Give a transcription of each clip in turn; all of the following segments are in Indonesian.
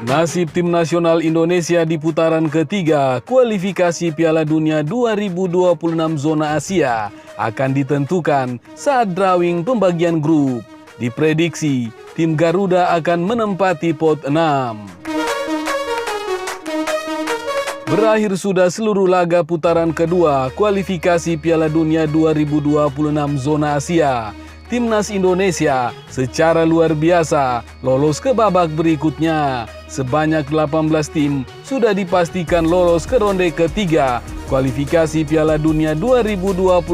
Nasib tim nasional Indonesia di putaran ketiga kualifikasi Piala Dunia 2026 zona Asia akan ditentukan saat drawing pembagian grup. Diprediksi tim Garuda akan menempati pot 6. Berakhir sudah seluruh laga putaran kedua kualifikasi Piala Dunia 2026 zona Asia. Timnas Indonesia secara luar biasa lolos ke babak berikutnya. Sebanyak 18 tim sudah dipastikan lolos ke ronde ketiga kualifikasi Piala Dunia 2026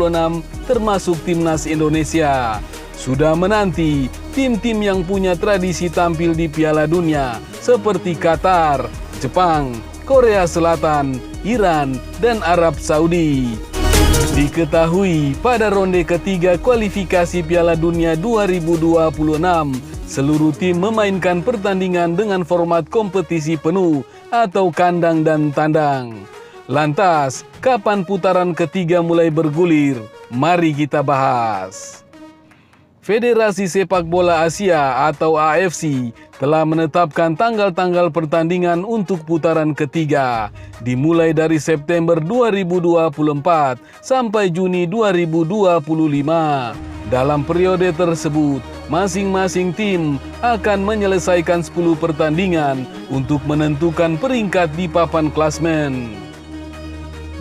termasuk Timnas Indonesia. Sudah menanti tim-tim yang punya tradisi tampil di Piala Dunia seperti Qatar, Jepang, Korea Selatan, Iran, dan Arab Saudi. Diketahui pada ronde ketiga kualifikasi Piala Dunia 2026, seluruh tim memainkan pertandingan dengan format kompetisi penuh atau kandang dan tandang. Lantas, kapan putaran ketiga mulai bergulir? Mari kita bahas. Federasi Sepak Bola Asia atau AFC telah menetapkan tanggal-tanggal pertandingan untuk putaran ketiga, dimulai dari September 2024 sampai Juni 2025. Dalam periode tersebut, masing-masing tim akan menyelesaikan 10 pertandingan untuk menentukan peringkat di papan klasmen.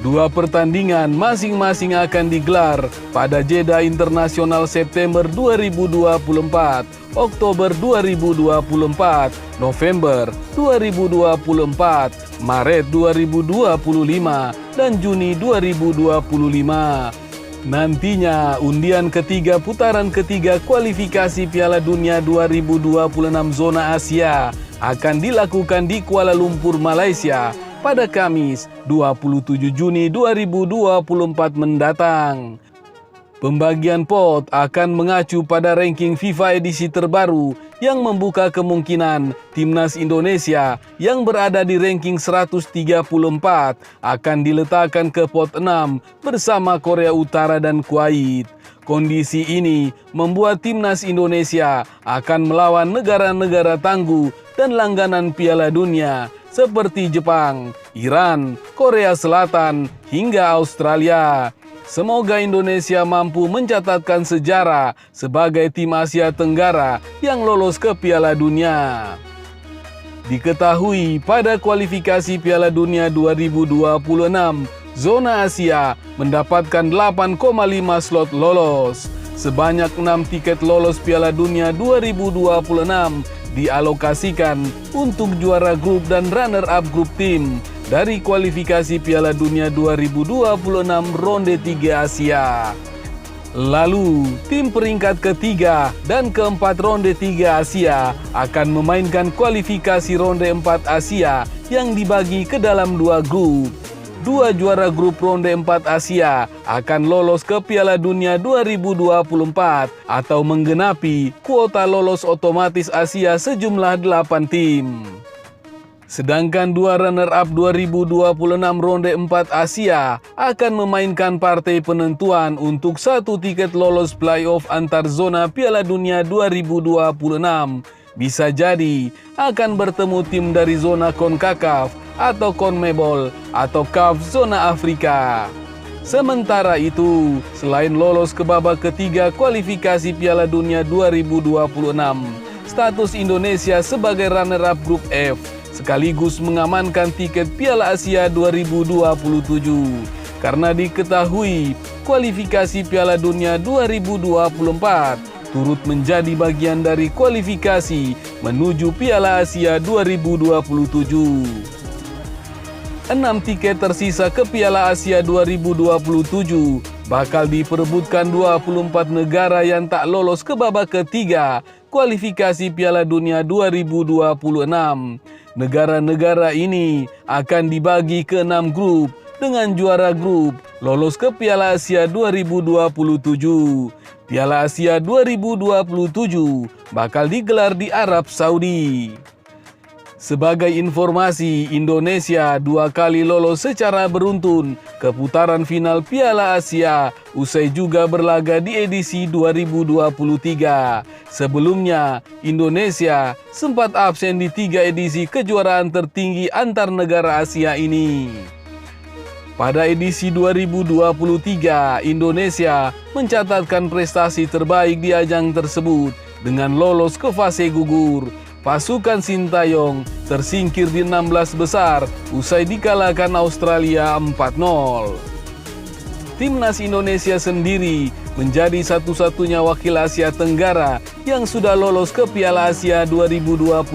2 pertandingan masing-masing akan digelar pada jeda internasional September 2024, Oktober 2024, November 2024, Maret 2025, dan Juni 2025. Nantinya undian ketiga putaran ketiga kualifikasi Piala Dunia 2026 zona Asia akan dilakukan di Kuala Lumpur, Malaysia pada Kamis 27 Juni 2024 mendatang. Pembagian pot akan mengacu pada ranking FIFA edisi terbaru yang membuka kemungkinan Timnas Indonesia yang berada di ranking 134 akan diletakkan ke pot 6 bersama Korea Utara dan Kuwait. Kondisi ini membuat Timnas Indonesia akan melawan negara-negara tangguh dan langganan Piala Dunia seperti Jepang, Iran, Korea Selatan, hingga Australia. Semoga Indonesia mampu mencatatkan sejarah sebagai tim Asia Tenggara yang lolos ke Piala Dunia. Diketahui pada kualifikasi Piala Dunia 2026, zona Asia mendapatkan 8,5 slot lolos. Sebanyak 6 tiket lolos Piala Dunia 2026 dialokasikan untuk juara grup dan runner-up grup tim dari kualifikasi Piala Dunia 2026 ronde 3 Asia. Lalu, tim peringkat ketiga dan keempat ronde 3 Asia akan memainkan kualifikasi ronde 4 Asia yang dibagi ke dalam 2 grup. 2 juara grup ronde 4 Asia akan lolos ke Piala Dunia 2024 atau menggenapi kuota lolos otomatis Asia sejumlah 8 tim. Sedangkan 2 runner-up 2026 ronde 4 Asia akan memainkan partai penentuan untuk 1 tiket lolos playoff antar zona Piala Dunia 2026. Bisa jadi akan bertemu tim dari zona CONCACAF atau CONMEBOL atau CAF zona Afrika. Sementara itu, selain lolos ke babak ketiga kualifikasi Piala Dunia 2026, status Indonesia sebagai runner-up grup F sekaligus mengamankan tiket Piala Asia 2027. Karena diketahui kualifikasi Piala Dunia 2024 turut menjadi bagian dari kualifikasi menuju Piala Asia 2027. 6 tiket tersisa ke Piala Asia 2027 bakal diperebutkan 24 negara yang tak lolos ke babak ketiga kualifikasi Piala Dunia 2026. Negara-negara ini akan dibagi ke 6 grup dengan juara grup lolos ke Piala Asia 2027. Piala Asia 2027 bakal digelar di Arab Saudi. Sebagai informasi, Indonesia 2 kali lolos secara beruntun ke putaran final Piala Asia, usai juga berlaga di edisi 2023. Sebelumnya, Indonesia sempat absen di 3 edisi kejuaraan tertinggi antar negara Asia ini. Pada edisi 2023, Indonesia mencatatkan prestasi terbaik di ajang tersebut dengan lolos ke fase gugur. Pasukan Sintayong tersingkir di 16 besar usai dikalahkan Australia 4-0. Timnas Indonesia sendiri menjadi satu-satunya wakil Asia Tenggara yang sudah lolos ke Piala Asia 2027.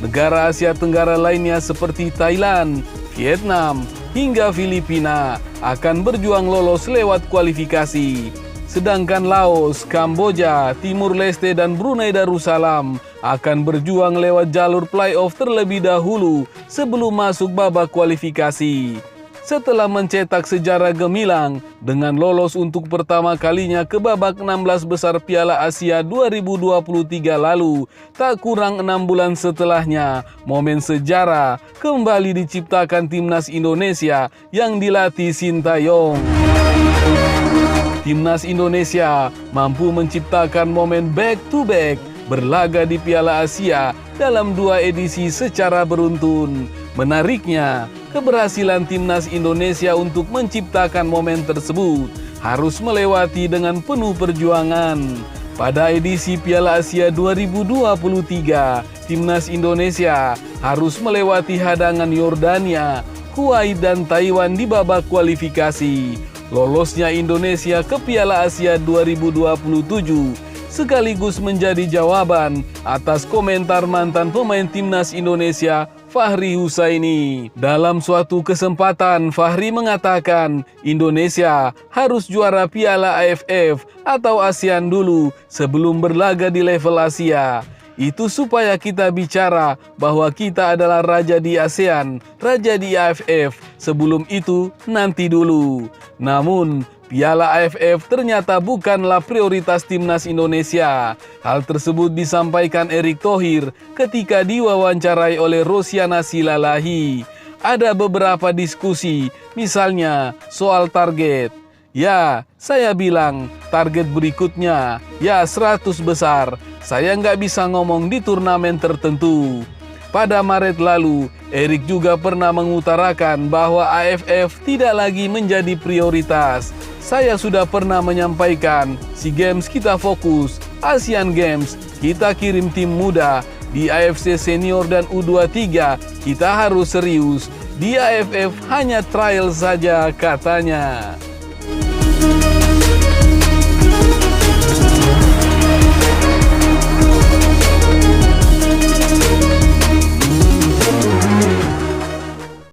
Negara Asia Tenggara lainnya seperti Thailand, Vietnam, hingga Filipina akan berjuang lolos lewat kualifikasi. Sedangkan Laos, Kamboja, Timur Leste, dan Brunei Darussalam akan berjuang lewat jalur playoff terlebih dahulu sebelum masuk babak kualifikasi. Setelah mencetak sejarah gemilang dengan lolos untuk pertama kalinya ke babak 16 besar Piala Asia 2023 lalu, tak kurang 6 bulan setelahnya, momen sejarah kembali diciptakan Timnas Indonesia yang dilatih Sintayong. Timnas Indonesia mampu menciptakan momen back-to-back berlaga di Piala Asia dalam 2 edisi secara beruntun. Menariknya, keberhasilan Timnas Indonesia untuk menciptakan momen tersebut harus melewati dengan penuh perjuangan. Pada edisi Piala Asia 2023, Timnas Indonesia harus melewati hadangan Yordania, Kuwait, dan Taiwan di babak kualifikasi. Lolosnya Indonesia ke Piala Asia 2027 sekaligus menjadi jawaban atas komentar mantan pemain Timnas Indonesia Fahri Husaini. Dalam suatu kesempatan, Fahri mengatakan Indonesia harus juara Piala AFF atau ASEAN dulu sebelum berlaga di level Asia. Itu supaya kita bicara bahwa kita adalah raja di ASEAN, raja di AFF. Sebelum itu, nanti dulu. Namun, Piala AFF ternyata bukanlah prioritas Timnas Indonesia. Hal tersebut disampaikan Erick Thohir ketika diwawancarai oleh Rosiana Silalahi. Ada beberapa diskusi, misalnya soal target. Ya, saya bilang target berikutnya, ya 100 besar. Saya nggak bisa ngomong di turnamen tertentu. Pada Maret lalu, Erick juga pernah mengutarakan bahwa AFF tidak lagi menjadi prioritas. Saya sudah pernah menyampaikan, SEA Games kita fokus, Asian Games kita kirim tim muda, di AFC Senior dan U23 kita harus serius, di AFF hanya trial saja katanya.